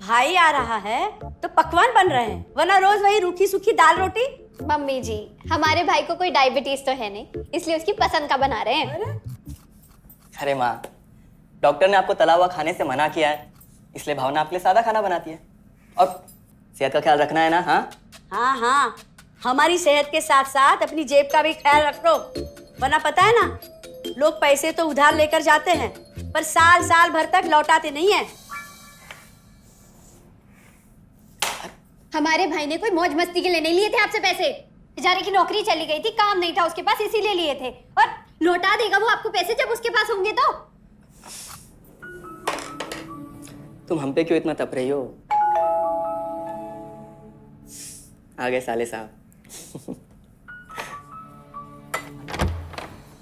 भाई आ रहा है तो पकवान बन रहे हैं, वरना रोज वही रूखी सूखी दाल रोटी। मम्मी जी, हमारे भाई को कोई डायबिटीज तो है नहीं, इसलिए उसकी पसंद का बना रहे हैं। अरे माँ, डॉक्टर ने आपको तला हुआ खाने से मना किया है, इसलिए भावना आपके लिए सादा खाना बनाती है। और सेहत का ख्याल रखना है ना? हाँ हाँ हाँ, हमारी सेहत के साथ साथ अपनी जेब का भी ख्याल रखो, वरना पता है ना, लोग पैसे तो उधार लेकर जाते हैं पर साल साल भर तक लौटाते नहीं है। हमारे भाई ने कोई मौज मस्ती के लिए नहीं लिए थे आपसे पैसे। बेचारे की नौकरी चली गई थी, काम नहीं था उसके पास, इसीलिए लिए थे। और लौटा देगा वो आपको पैसे जब उसके पास होंगे तो। तुम हम पे क्यों इतना तप रही हो? आ गए साले साहब।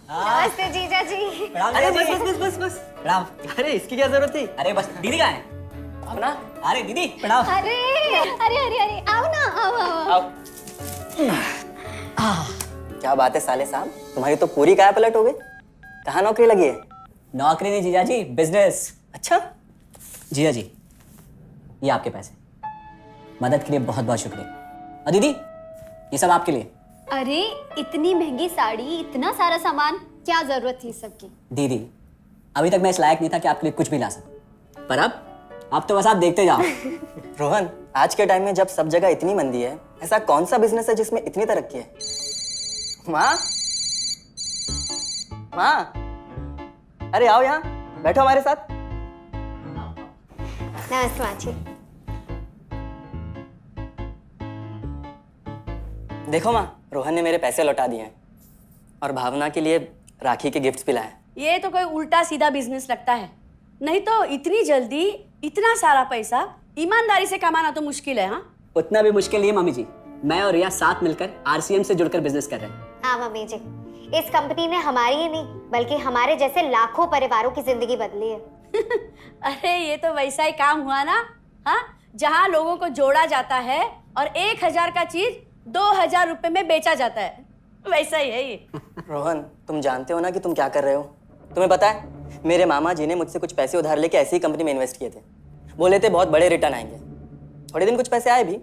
नमस्ते जीजा जी। अरे बस बस बस बस बस प्रणाम। अरे इसकी क्या जरूरत थी? अरे बस दीदी कहाँ है? अब ना, अरे दीदी प्रणाम। अरे अरे अरे अरे आओ ना, आओ आओ। आओ। क्या बात है साले साहब, तुम्हारी तो पूरी काया पलट हो गई। कहाँ नौकरी लगी है? नौकरी नहीं जीजा जी, बिजनेस। अच्छा, जीजा जी, ये आपके पैसे, मदद के लिए बहुत बहुत शुक्रिया। और दीदी, ये सब आपके लिए। अरे इतनी महंगी साड़ी, इतना सारा सामान, क्या जरूरत थी सबकी? दीदी, अभी तक मैं इस लायक नहीं था कि आपके लिए कुछ भी ला सकूं, पर अब तो बस आप देखते जाओ। रोहन, आज के टाइम में जब सब जगह इतनी मंदी है, ऐसा कौन सा बिजनेस है जिसमें इतनी तरक्की है? माँ, माँ, अरे आओ यहाँ, बैठो हमारे साथ। नमस्ते माँ जी। देखो माँ, रोहन ने मेरे पैसे लौटा दिए हैं और भावना के लिए राखी के गिफ्ट्स भी लाए। ये तो कोई उल्टा सीधा बिजनेस लगता है, नहीं तो इतनी जल्दी इतना सारा पैसा ईमानदारी से कमाना तो मुश्किल है। हाँ, उतना भी मुश्किल नहीं है मम्मी जी, मैं और रिया साथ मिलकर आरसीएम से जुड़कर बिजनेस कर रहे हैं। हाँ मम्मी जी, इस कंपनी ने हमारी ही नहीं बल्कि हमारे जैसे लाखों परिवारों की जिंदगी बदली है। अरे ये तो वैसा ही काम हुआ ना, हाँ, जहाँ लोगों को जोड़ा जाता है और 1000 का चीज 2000 रुपए में बेचा जाता है, वैसा ही है ये। रोहन, तुम जानते हो ना कि तुम क्या कर रहे हो? तुम्हें पता है, मेरे मामा जी ने मुझसे कुछ पैसे उधार लेके ऐसी ही कंपनी में इन्वेस्ट किए थे। बोले थे बहुत बड़े रिटर्न आएंगे। थोड़े दिन कुछ पैसे आए भी,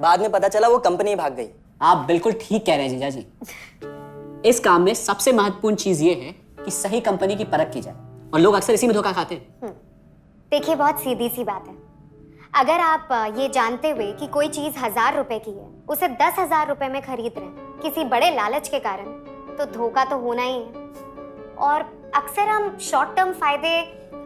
बाद में पता चला वो कंपनी भाग गई। आप बिल्कुल ठीक कह रहे हैं जीजा जी। इस काम में सबसे महत्वपूर्ण चीज ये है कि सही कंपनी की परख की जाए, और लोग अक्सर इसी में धोखा खाते हैं। देखिए, बहुत सीधी सी बात है, अगर आप ये जानते हुए कि कोई चीज 1000 रुपए की है, उसे 10,000 रुपए में खरीद रहे हैं किसी बड़े लालच के कारण, तो धोखा तो होना ही है। और अक्सर हम शॉर्ट टर्म फायदे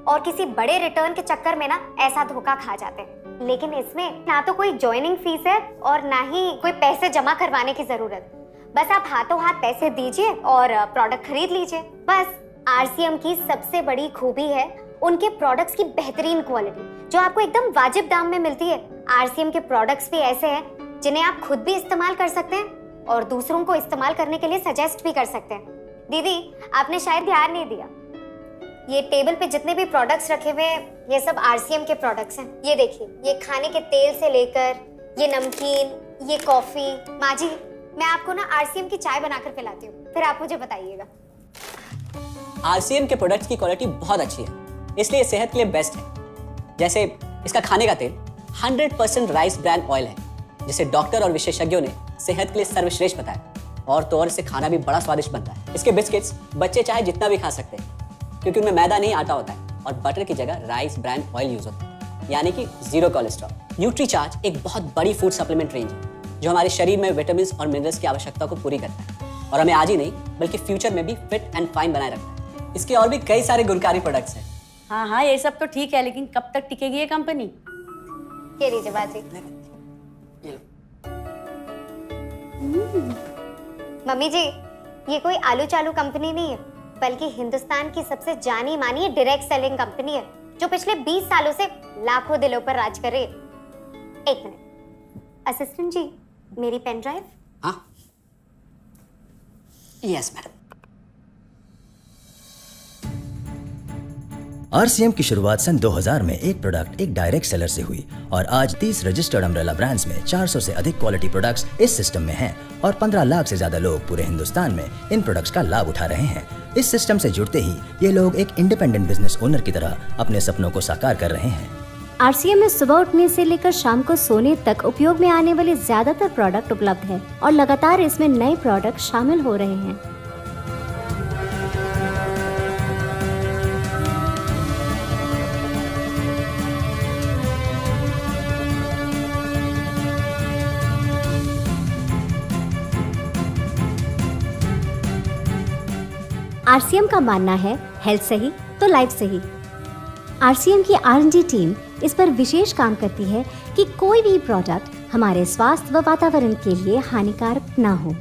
और किसी बड़े रिटर्न के चक्कर में ना ऐसा धोखा खा जाते हैं। लेकिन इसमें ना तो कोई ज्वाइनिंग फीस है और ना ही कोई पैसे जमा करवाने की जरूरत। बस आप हाथों हाथ पैसे दीजिए और प्रोडक्ट खरीद लीजिए। बस आरसीएम की सबसे बड़ी खूबी है उनके प्रोडक्ट्स की बेहतरीन क्वालिटी, जो आपको एकदम वाजिब दाम में मिलती है। आरसीएम के प्रोडक्ट्स भी ऐसे हैं जिन्हें आप खुद भी इस्तेमाल कर सकते हैं और दूसरों को इस्तेमाल करने के लिए सजेस्ट भी कर सकते हैं। दीदी, आपने शायद ध्यान नहीं दिया, ये टेबल पे जितने भी प्रोडक्ट्स रखे हुए हैं, ये सब आरसीएम के प्रोडक्ट्स हैं। ये देखिए, ये खाने के तेल से लेकर ये नमकीन, ये कॉफी। माँ जी, मैं आपको ना आरसीएम की चाय बनाकर पिलाती हूँ, फिर आप मुझे बताइएगा। आरसीएम के प्रोडक्ट्स की क्वालिटी बहुत अच्छी है, इसलिए सेहत के लिए बेस्ट है। जैसे इसका खाने का तेल 100% राइस ब्रांड ऑयल है, जिसे डॉक्टर और विशेषज्ञों ने सेहत के लिए सर्वश्रेष्ठ बताया। और तो और इससे खाना भी बड़ा स्वादिष्ट बनता है। इसके बिस्किट्स बच्चे चाहे जितना भी खा सकते हैं, क्योंकि उनमें मैदा नहीं, आटा होता है, और बटर की जगह राइस ब्रांड ऑयल यूज होता है, यानी कि 0 कोलेस्ट्रॉल। न्यूट्रीचार्ज एक बहुत बड़ी फूड सप्लीमेंट रेंज है, जो हमारे शरीर में विटामिन और मिनरल्स की आवश्यकता को पूरी करता है और हमें आज ही नहीं बल्कि फ्यूचर में भी फिट एंड फाइन बनाए रखता है। इसके और भी कई सारे गुणकारी प्रोडक्ट्स हैं। हाँ हाँ, ये सब तो ठीक है, लेकिन कब तक टिकेगी ये कंपनी? ये लीजिए बाजी। मम्मी जी, ये कोई आलू चालू कंपनी नहीं है, बल्कि हिंदुस्तान की सबसे जानी मानी डायरेक्ट सेलिंग कंपनी है, जो पिछले 20 सालों से लाखों दिलों पर राज कर रही है। 1 मिनट, असिस्टेंट जी, मेरी पेन ड्राइव। हाँ, यस मैडम। आरसीएम की शुरुआत सन 2000 में एक प्रोडक्ट एक डायरेक्ट सेलर से हुई और आज 30 रजिस्टर्ड अम्ब्रेला ब्रांड्स में 400 से अधिक क्वालिटी प्रोडक्ट्स इस सिस्टम में हैं और 15 लाख से ज्यादा लोग पूरे हिंदुस्तान में इन प्रोडक्ट्स का लाभ उठा रहे हैं। इस सिस्टम से जुड़ते ही ये लोग एक इंडिपेंडेंट बिजनेस ओनर की तरह अपने सपनों को साकार कर रहे हैं। आरसीएम में सुबह उठने से लेकर शाम को सोने तक उपयोग में आने वाले ज्यादातर प्रोडक्ट उपलब्ध हैं और लगातार इसमें नए प्रोडक्ट शामिल हो रहे हैं। आरसीएम का मानना है हेल्थ सही तो लाइफ सही। आरसीएम की R&D टीम इस पर विशेष काम करती है कि कोई भी प्रोडक्ट हमारे स्वास्थ्य व वातावरण के लिए हानिकारक ना हो।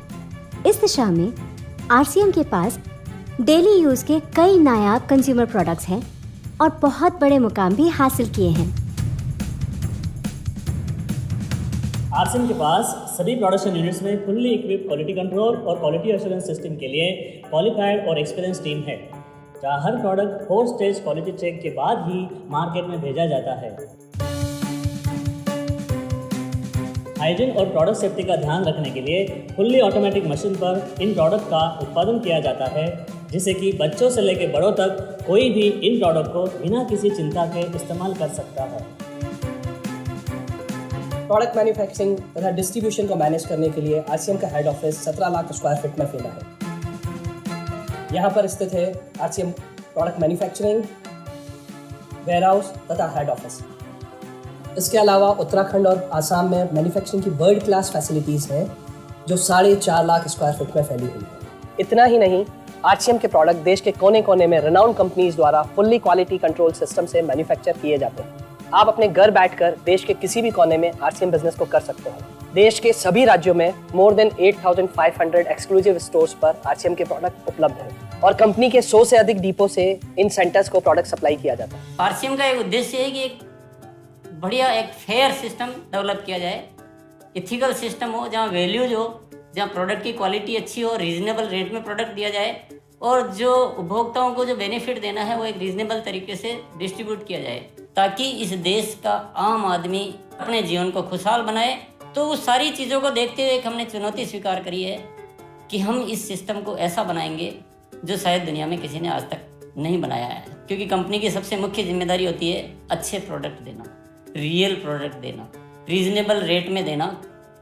इस दिशा में आरसीएम के पास डेली यूज के कई नायाब कंज्यूमर प्रोडक्ट्स हैं और बहुत बड़े मुकाम भी हासिल किए हैं। आरसीएम के पास सभी प्रोडक्शन यूनिट्स में फुल्ली इक्विप क्वालिटी कंट्रोल और क्वालिटी एश्योरेंस सिस्टम के लिए क्वालिफाइड और एक्सपीरियंस टीम है, जहां हर प्रोडक्ट 4 स्टेज क्वालिटी चेक के बाद ही मार्केट में भेजा जाता है। हाइजीन और प्रोडक्ट सेफ्टी का ध्यान रखने के लिए फुल्ली ऑटोमेटिक मशीन पर इन प्रोडक्ट का उत्पादन किया जाता है, जिससे कि बच्चों से लेकर बड़ों तक कोई भी इन प्रोडक्ट को बिना किसी चिंता के इस्तेमाल कर सकता है। प्रोडक्ट मैन्युफैक्चरिंग तथा डिस्ट्रीब्यूशन को मैनेज करने के लिए आरसीएम का head office 17 lakh square feet में फैला है। यहाँ पर स्थित है आरसीएम प्रोडक्ट मैन्युफैक्चरिंग, वेयरहाउस तथा हेड ऑफिस। इसके अलावा उत्तराखंड और आसाम में मैन्युफैक्चरिंग की वर्ल्ड क्लास फैसिलिटीज़ हैं जो 4.5 लाख स्क्वायर फीट में फैली हुई है। इतना ही नहीं, आरसीएम के प्रोडक्ट देश के कोने कोने में रिनाउंड कंपनीज द्वारा फुल्ली क्वालिटी कंट्रोल सिस्टम से मैन्युफैक्चर किए जाते हैं। आप अपने घर बैठकर देश के किसी भी कोने में आरसीएम बिजनेस को कर सकते हैं। देश के सभी राज्यों में मोर देन 8,500 एक्सक्लूसिव स्टोर्स पर आरसीएम के प्रोडक्ट उपलब्ध हैं और कंपनी के 100 से अधिक डिपो से इन सेंटर्स को प्रोडक्ट सप्लाई किया जाता है। आरसीएम का एक उद्देश्य है कि एक बढ़िया एक फेयर सिस्टम डेवलप किया जाए, इथिकल सिस्टम हो, जहाँ वैल्यूज हो, जहाँ प्रोडक्ट की क्वालिटी अच्छी हो, रीजनेबल रेट में प्रोडक्ट दिया जाए और जो उपभोक्ताओं को जो बेनिफिट देना है वो एक रीजनेबल तरीके से डिस्ट्रीब्यूट किया जाए, ताकि इस देश का आम आदमी अपने जीवन को खुशहाल बनाए। तो उस सारी चीज़ों को देखते हुए हमने चुनौती स्वीकार करी है कि हम इस सिस्टम को ऐसा बनाएंगे जो शायद दुनिया में किसी ने आज तक नहीं बनाया है, क्योंकि कंपनी की सबसे मुख्य जिम्मेदारी होती है अच्छे प्रोडक्ट देना, रियल प्रोडक्ट देना, रीजनेबल रेट में देना,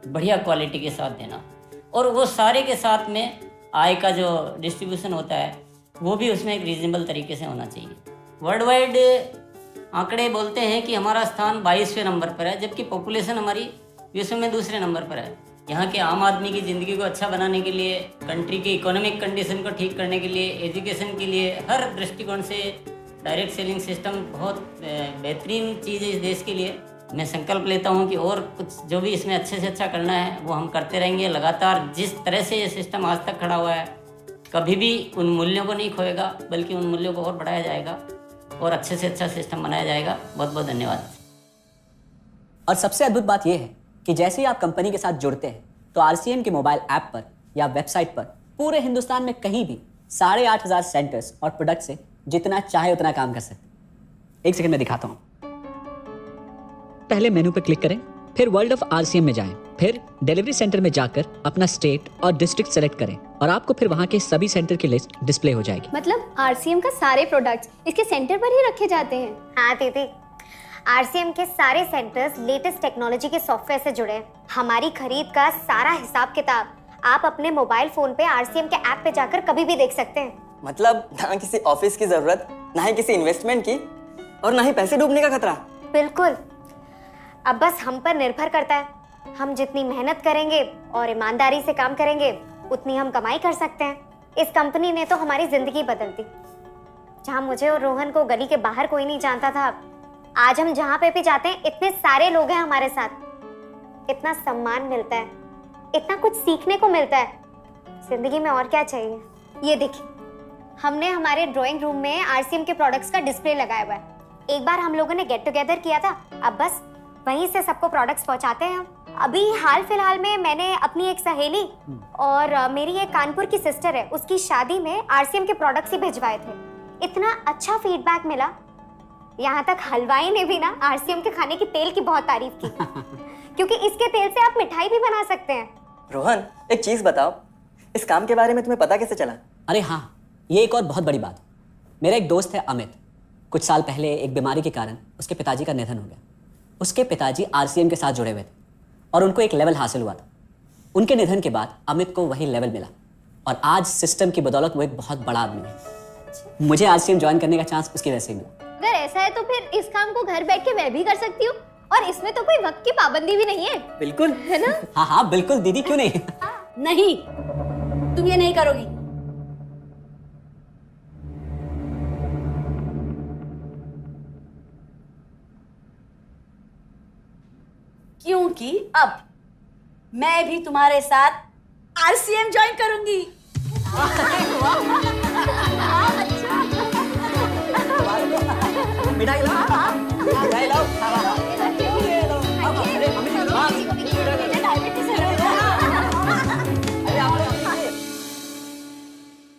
बढ़िया क्वालिटी के साथ देना, और वो सारे के साथ में आय का जो डिस्ट्रीब्यूशन होता है वो भी उसमें एक रीजनेबल तरीके से होना चाहिए। वर्ल्ड वाइड आंकड़े बोलते हैं कि हमारा स्थान 22वें नंबर पर है, जबकि पॉपुलेशन हमारी विश्व में दूसरे नंबर पर है। यहाँ के आम आदमी की ज़िंदगी को अच्छा बनाने के लिए, कंट्री के इकोनॉमिक कंडीशन को ठीक करने के लिए, एजुकेशन के लिए, हर दृष्टिकोण से डायरेक्ट सेलिंग सिस्टम बहुत बेहतरीन चीज़ है इस देश के लिए। मैं संकल्प लेता हूँ कि और कुछ जो भी इसमें अच्छे से अच्छा करना है वो हम करते रहेंगे लगातार। जिस तरह से ये सिस्टम आज तक खड़ा हुआ है, कभी भी उन मूल्यों को नहीं खोएगा, बल्कि उन मूल्यों को और बढ़ाया जाएगा और अच्छे से अच्छा सिस्टम बनाया जाएगा। बहुत बहुत धन्यवाद। और सबसे अद्भुत बात यह है कि जैसे ही आप कंपनी के साथ जुड़ते हैं तो आरसीएम के मोबाइल ऐप पर या वेबसाइट पर पूरे हिंदुस्तान में कहीं भी 8,500 सेंटर्स और प्रोडक्ट से जितना चाहे उतना काम कर सकते हैं। एक सेकंड में दिखाता हूं। पहले मेनू पर क्लिक करें, फिर वर्ल्ड ऑफ आरसीएम में जाएं, फिर डिलीवरी सेंटर में जाकर अपना स्टेट और डिस्ट्रिक्ट सेलेक्ट करें और आपको फिर वहां के सभी सेंटर की लिस्ट डिस्प्ले हो जाएगी। मतलब आरसीएम का सारे प्रोडक्ट्स इसके सेंटर पर ही रखे जाते हैं? हाँ दीदी, आरसीएम के सारे सेंटर्स लेटेस्ट टेक्नोलॉजी के सॉफ्टवेयर से जुड़े हैं। हमारी खरीद का सारा हिसाब किताब आप अपने मोबाइल फोन पे आरसीएम के ऐप पे जाकर कभी भी देख सकते हैं। मतलब ना किसी ऑफिस की जरूरत, ना ही किसी इन्वेस्टमेंट की, और ना ही पैसे डूबने का खतरा। बिल्कुल, अब बस हम पर निर्भर करता है। हम जितनी मेहनत करेंगे और ईमानदारी से काम करेंगे उतनी हम कमाई कर सकते हैं। इस कंपनी ने तो हमारी जिंदगी बदल दी। जहाँ मुझे और रोहन को गली के बाहर कोई नहीं जानता था, आज हम जहाँ पे भी जाते हैं इतने सारे लोग हैं हमारे साथ। इतना सम्मान मिलता है, इतना कुछ सीखने को मिलता है। जिंदगी में और क्या चाहिए। ये देखिए, हमने हमारे ड्राइंग रूम में आरसीएम के प्रोडक्ट्स का डिस्प्ले लगाया हुआ है। एक बार हम लोगों ने गेट टुगेदर किया था, अब बस वहीं से सबको प्रोडक्ट्स पहुंचाते हैं। अभी हाल फिलहाल में मैंने अपनी एक सहेली और मेरी एक कानपुर की सिस्टर है, उसकी शादी में आरसीएम के प्रोडक्ट्स ही भिजवाए थे। इतना अच्छा फीडबैक मिला यहाँ तक हलवाई ने भी ना आरसीएम के खाने की तेल की बहुत तारीफ की क्योंकि इसके तेल से आप मिठाई भी बना सकते हैं। रोहन, एक चीज बताओ, इस काम के बारे में तुम्हें पता कैसे चला? अरे हाँ, ये एक और बहुत बड़ी बात। मेरा एक दोस्त है अमित, कुछ साल पहले एक बीमारी के कारण उसके पिताजी का निधन हो गया। उसके पिताजी आरसीएम के साथ जुड़े हुए थे और उनको एक लेवल हासिल हुआ था। उनके निधन के बाद अमित को वही लेवल मिला और आज सिस्टम की बदौलत वो एक बहुत बड़ा आदमी है। मुझे आरसीएम ज्वाइन करने का चांस उसकी वजह से मिला। अगर ऐसा है तो फिर इस काम को घर बैठ के मैं भी कर सकती हूँ और इसमें तो कोई वक्त की पाबंदी भी नहीं है। बिल्कुल, है ना? हाँ हाँ बिल्कुल दीदी, क्यों नहीं। नहीं, तुम ये नहीं करोगी। क्योंकि अब मैं भी तुम्हारे साथ आरसीएम ज्वाइन करूंगी। मिठाई लाओ, मिठाई लाओ।